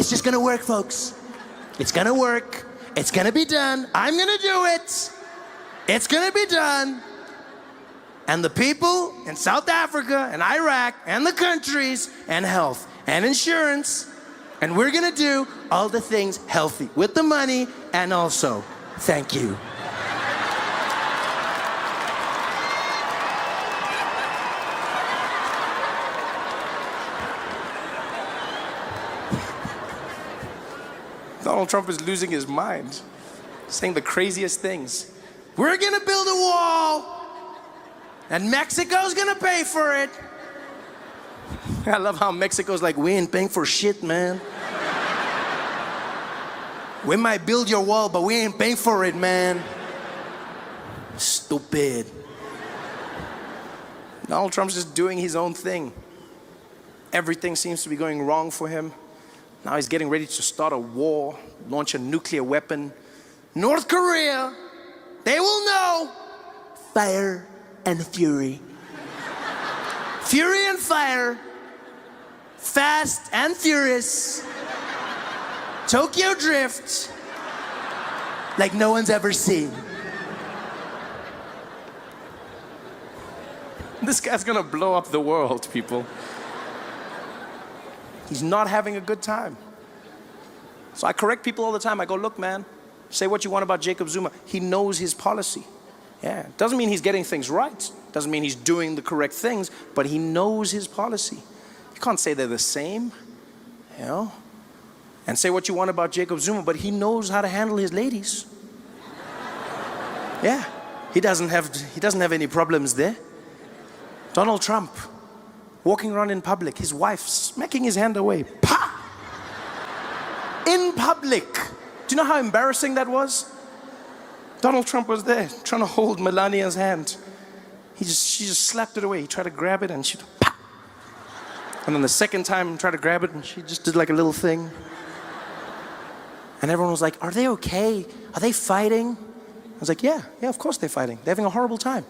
It's just gonna work, folks. It's gonna work. It's gonna be done. I'm gonna do it. It's gonna be done. And the people in South Africa and Iraq and the countries and health and insurance, and we're gonna do all the things healthy with the money, and also, thank you. Donald Trump is losing his mind, saying the craziest things. We're gonna build a wall, and Mexico's gonna pay for it. I love how Mexico's like, we ain't paying for shit, man. We might build your wall, but we ain't paying for it, man. Stupid. Donald Trump's just doing his own thing. Everything seems to be going wrong for him. Now he's getting ready to start a war, launch a nuclear weapon. North Korea, they will know fire and fury. Fury and fire. Fast and furious. Tokyo Drift. Like no one's ever seen. This guy's gonna blow up the world, people. He's not having a good time. So I correct people all the time. I go, look, man, say what you want about Jacob Zuma. He knows his policy. Yeah, doesn't mean he's getting things right. Doesn't mean he's doing the correct things, but he knows his policy. You can't say they're the same, you know? And say what you want about Jacob Zuma, but he knows how to handle his ladies. Yeah, he doesn't have any problems there. Donald Trump, walking around in public, his wife smacking his hand away. Pa! In public. Do you know how embarrassing that was? Donald Trump was there trying to hold Melania's hand. She just slapped it away. He tried to grab it and she, pa! And then the second time, tried to grab it and she just did like a little thing. And everyone was like, are they okay? Are they fighting? I was like, yeah, of course they're fighting. They're having a horrible time.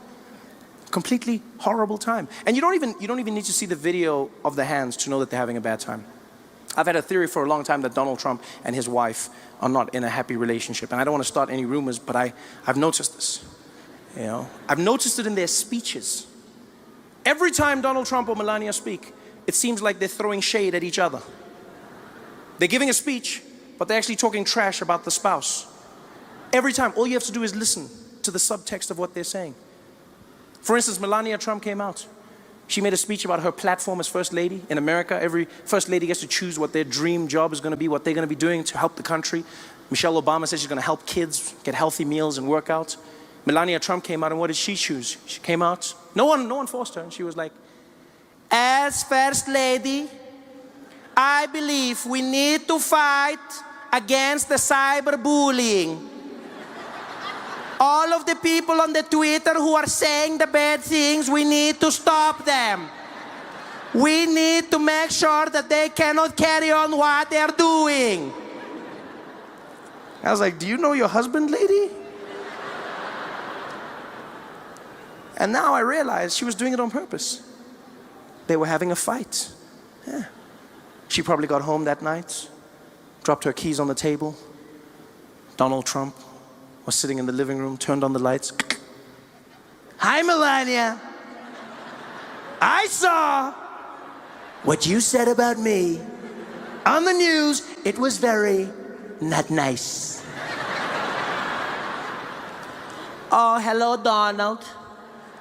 Completely horrible time. And you don't even need to see the video of the hands to know that they're having a bad time. I've had a theory for a long time that Donald Trump and his wife are not in a happy relationship. And I don't want to start any rumors, but I've noticed this. You know, I've noticed it in their speeches. Every time Donald Trump or Melania speak, it seems like they're throwing shade at each other. They're giving a speech, but they're actually talking trash about the spouse. Every time, all you have to do is listen to the subtext of what they're saying. For instance, Melania Trump came out. She made a speech about her platform as First Lady. In America, every First Lady gets to choose what their dream job is going to be, what they're going to be doing to help the country. Michelle Obama says she's going to help kids get healthy meals and workouts. Melania Trump came out, and what did she choose? She came out, no one forced her, and she was like, as First Lady, I believe we need to fight against the cyberbullying. All of the people on the Twitter who are saying the bad things, we need to stop them. We need to make sure that they cannot carry on what they're doing. I was like, do you know your husband, lady? And now I realized she was doing it on purpose. They were having a fight. Yeah. She probably got home that night, dropped her keys on the table. Donald Trump was sitting in the living room, turned on the lights. Hi, Melania. I saw what you said about me on the news. It was very not nice. Oh, hello, Donald.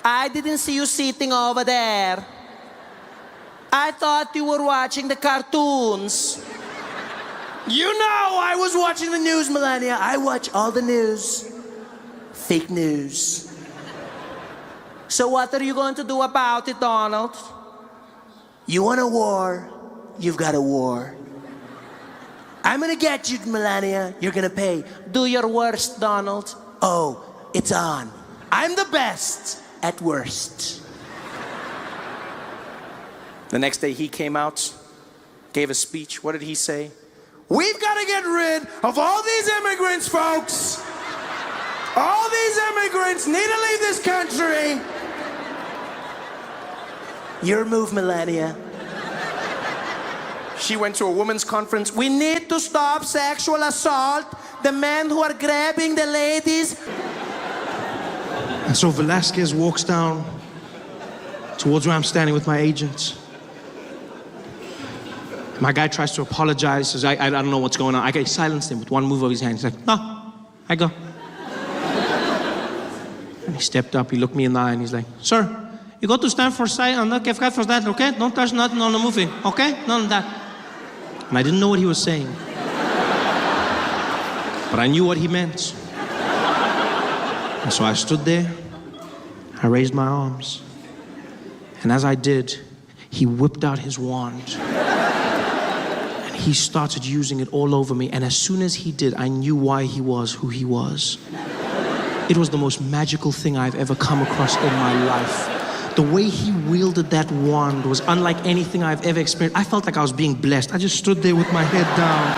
I didn't see you sitting over there. I thought you were watching the cartoons. You know I was watching the news, Melania. I watch all the news. Fake news. So what are you going to do about it, Donald? You want a war? You've got a war. I'm gonna get you, Melania. You're gonna pay. Do your worst, Donald. Oh, it's on. I'm the best at worst. The next day he came out, gave a speech. What did he say? We've got to get rid of all these immigrants, folks. All these immigrants need to leave this country. Your move, Melania. She went to a women's conference. We need to stop sexual assault. The men who are grabbing the ladies. And so Velasquez walks down towards where I'm standing with my agents. My guy tries to apologize, says, I don't know what's going on. I silenced him with one move of his hand. He's like, no, I go. And he stepped up, he looked me in the eye, and he's like, sir, you got to stand for side and not give God for that, okay? Don't touch nothing on the movie, okay? None of that. And I didn't know what he was saying. But I knew what he meant. And so I stood there, I raised my arms. And as I did, he whipped out his wand. And he started using it all over me. And as soon as he did, I knew why he was who he was. It was the most magical thing I've ever come across in my life. The way he wielded that wand was unlike anything I've ever experienced. I felt like I was being blessed. I just stood there with my head down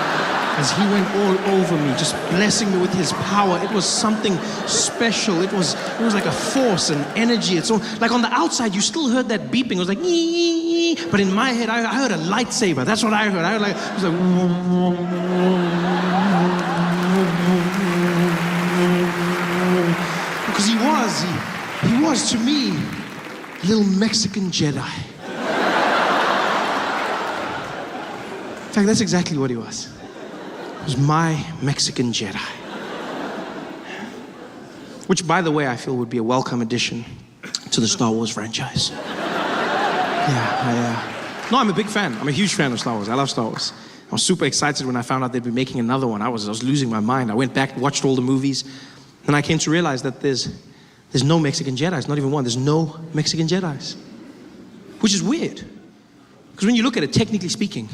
as he went all over me, just blessing me with his power. It was something special. It was like a force and energy. It's all, like on the outside, you still heard that beeping. It was like, ee, but in my head, I heard a lightsaber. That's what I heard. I heard like, it was like, because he was to me, a little Mexican Jedi. In fact, that's exactly what he was. He was my Mexican Jedi. Which, by the way, I feel would be a welcome addition to the Star Wars franchise. No, I'm a big fan. I'm a huge fan of Star Wars. I love Star Wars. I was super excited when I found out they'd be making another one. I was losing my mind. I went back, watched all the movies, and I came to realize that there's no Mexican Jedis, not even one. There's no Mexican Jedis. Which is weird. Because when you look at it, technically speaking,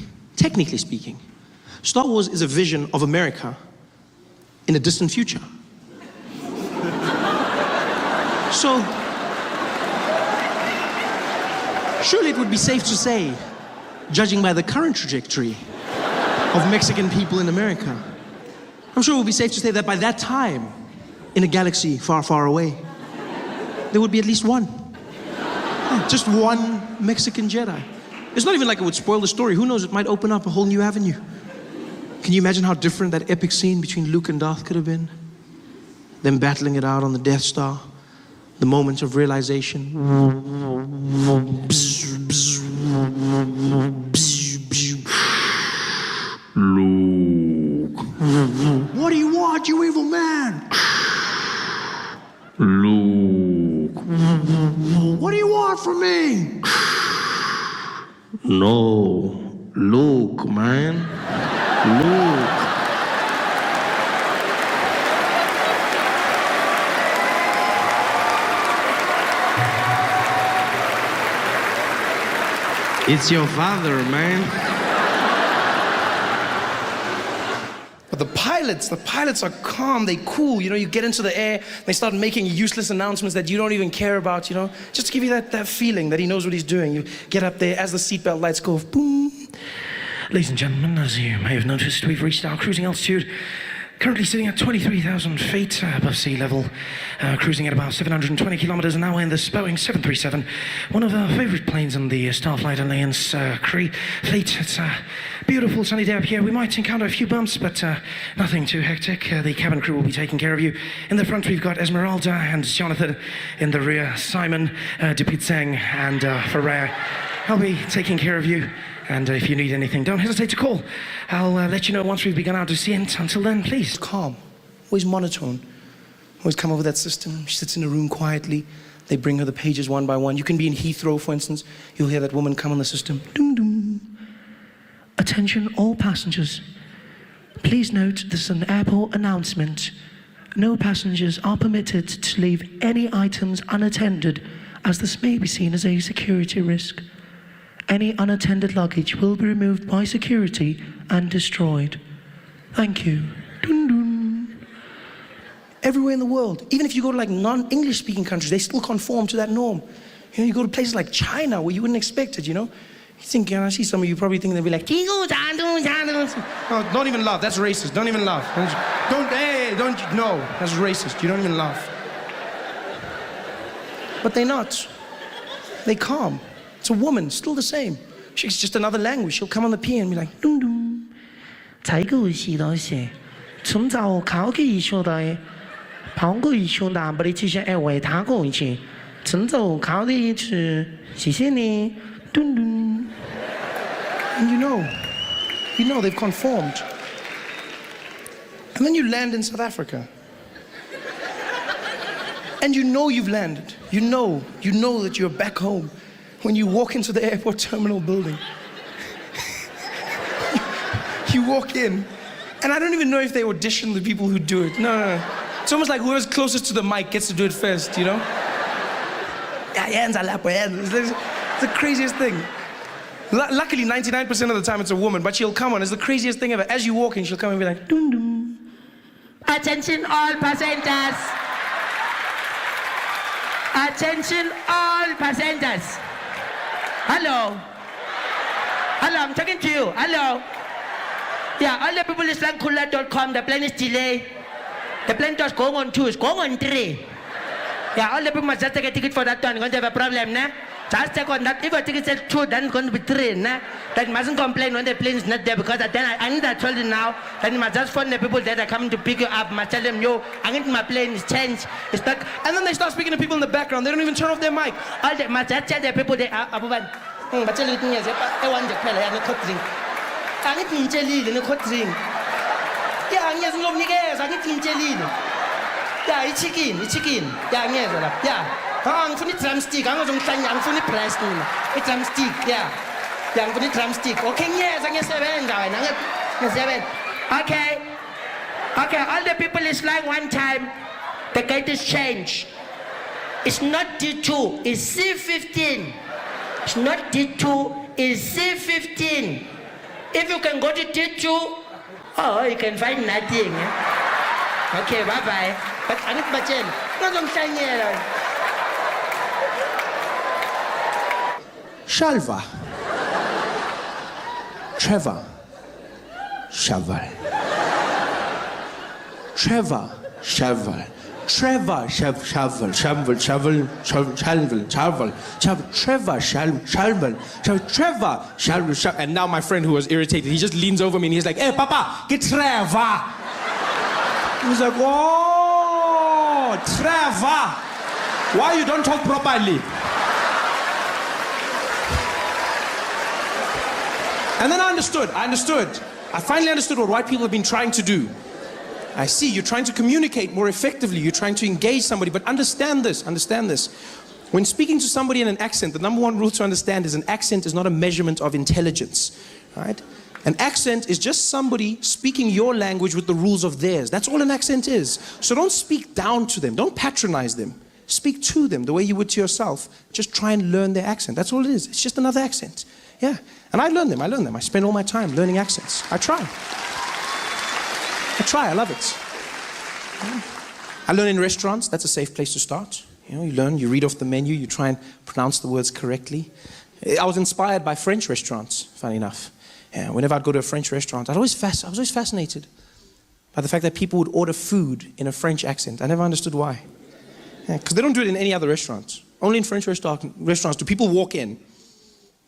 Star Wars is a vision of America in a distant future. So, surely it would be safe to say, judging by the current trajectory of Mexican people in America, I'm sure it would be safe to say that by that time, in a galaxy far, far away, there would be at least one. Yeah, just one Mexican Jedi. It's not even like it would spoil the story. Who knows, it might open up a whole new avenue. Can you imagine how different that epic scene between Luke and Darth could have been? Them battling it out on the Death Star. The moment of realization. Luke. What do you want, you evil man? Luke. What do you want from me? No. Luke, man. Luke. It's your father, man. But the pilots are calm, they cool, you know, you get into the air, they start making useless announcements that you don't even care about, you know, just to give you that feeling that he knows what he's doing. You get up there, as the seatbelt lights go off, boom. Ladies and gentlemen, as you may have noticed, we've reached our cruising altitude. Currently sitting at 23,000 feet above sea level, cruising at about 720 kilometers an hour in this Boeing 737, one of our favorite planes in the Starflight Alliance fleet. It's a beautiful sunny day up here. We might encounter a few bumps, but nothing too hectic. The cabin crew will be taking care of you. In the front, we've got Esmeralda and Jonathan. In the rear, Simon, Dupitseng, and Ferrer. I'll be taking care of you. And if you need anything, don't hesitate to call. I'll let you know once we've begun our descent. Until then, please, calm. Always monotone. Always come over that system. She sits in a room quietly. They bring her the pages one by one. You can be in Heathrow, for instance. You'll hear that woman come on the system. Doom, doom. Attention all passengers. Please note this is an airport announcement. No passengers are permitted to leave any items unattended, as this may be seen as a security risk. Any unattended luggage will be removed by security and destroyed. Thank you. Dun, dun. Everywhere in the world, even if you go to like non-English speaking countries, they still conform to that norm. You know, you go to places like China where you wouldn't expect it, you know? You think, I see some of you probably think they'll be like, oh, don't even laugh, that's racist, don't even laugh. No, that's racist, you don't even laugh. But they're not. They calm. It's a woman, still the same. It's just another language. She'll come on the piano and be like, dum dum. 才个是东西，从早考起学的，跑过一学的，不离其实爱为他过一去，从早考的一次，谢谢你，咚咚。 And you know they've conformed. And then you land in South Africa. And you know you've landed. You know that you're back home when you walk into the airport terminal building. You walk in, and I don't even know if they audition the people who do it. No. It's almost like whoever's closest to the mic gets to do it first, you know? It's the craziest thing. Luckily, 99% of the time it's a woman, but she'll come on. It's the craziest thing ever. As you walk in, she'll come and be like, dum dum. Attention all passengers. Attention all passengers. Hello. Hello, I'm talking to you. Hello. Yeah, all the people is langkula.com. The plane is delayed. The plane was going on 2, it's going on 3. Yeah, all the people must just take a ticket for that one. You're going to have a problem, nah? Just take on that. If a ticket says 2, then it's going to be 3, nah? That mustn't complain when the plane is not there, because then I need to tell you now. Then you must just phone the people that are coming to pick you up. Must tell them, yo, I need my plane is changed. It's stuck. And then they start speaking to people in the background. They don't even turn off their mic. All the must just tell the people they are. But tell you, I want the plane. I need drink. I need jelly. I need drink. Yeah, I need some niggas. I need jelly. Yeah, it's chicken. Yeah, yeah. I'm for the drumstick. I'm for the press. It's drumstick. Yeah, I'm for the drumstick. Okay, yes, I get 7. Okay. All the people is flying one time. The gate is changed. It's not D2. It's C15. It's not D2. It's C15. If you can go to D2, oh, you can find nothing. Okay, bye-bye. But I need my chain. Not on shiny. Shalva. Trevor. Shovel. Trevor. Shovel. Trevor. Shovel. Trevor. And now my friend who was irritated, he just leans over me and he's like, hey, Papa, get Trevor. He's like, oh, Trevor. Why you don't talk properly? And then I understood. I finally understood what white people have been trying to do. I see, you're trying to communicate more effectively. You're trying to engage somebody, but understand this. When speaking to somebody in an accent, the number one rule to understand is an accent is not a measurement of intelligence, right? An accent is just somebody speaking your language with the rules of theirs. That's all an accent is. So don't speak down to them. Don't patronize them. Speak to them the way you would to yourself. Just try and learn their accent. That's all it is. It's just another accent. Yeah. And I learn them. I spend all my time learning accents. I try. I love it. I learn in restaurants. That's a safe place to start. You know, you learn, you read off the menu, you try and pronounce the words correctly. I was inspired by French restaurants, funny enough. Whenever I'd go to a French restaurant, I was always fascinated by the fact that people would order food in a French accent. I never understood why. Because they don't do it in any other restaurants. Only in French restaurants do people walk in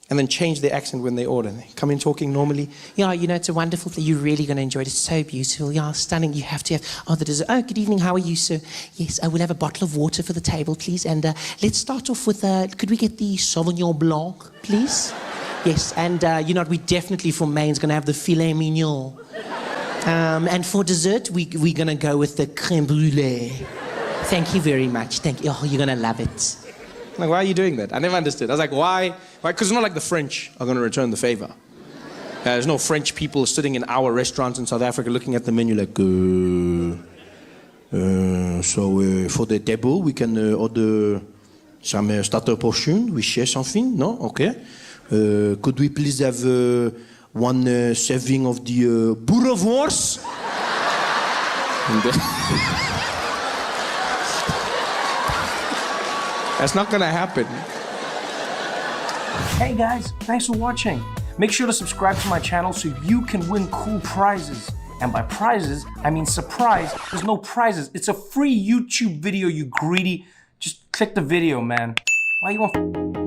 and then change their accent when they order. They come in talking normally. Yeah, you know, it's a wonderful thing. You're really going to enjoy it. It's so beautiful. Yeah, stunning. You have to have, oh, the dessert. Oh, good evening. How are you, sir? Yes, I will have a bottle of water for the table, please. And let's start off with, could we get the Sauvignon Blanc, please? Yes, and you know, we definitely for mains going to have the filet mignon. And for dessert, we're going to go with the crème brûlée. Thank you very much. Thank you. Oh, you're going to love it. Like, why are you doing that? I never understood. I was like, why? Because it's not like the French are going to return the favor. There's no French people sitting in our restaurants in South Africa looking at the menu like, so for the table, we can order some starter portion with share something? No? Okay. Could we please have one serving of the boerewors? That's not gonna happen. Hey guys, thanks for watching. Make sure to subscribe to my channel so you can win cool prizes. And by prizes, I mean surprise. There's no prizes. It's a free YouTube video, you greedy. Just click the video, man. Why you want...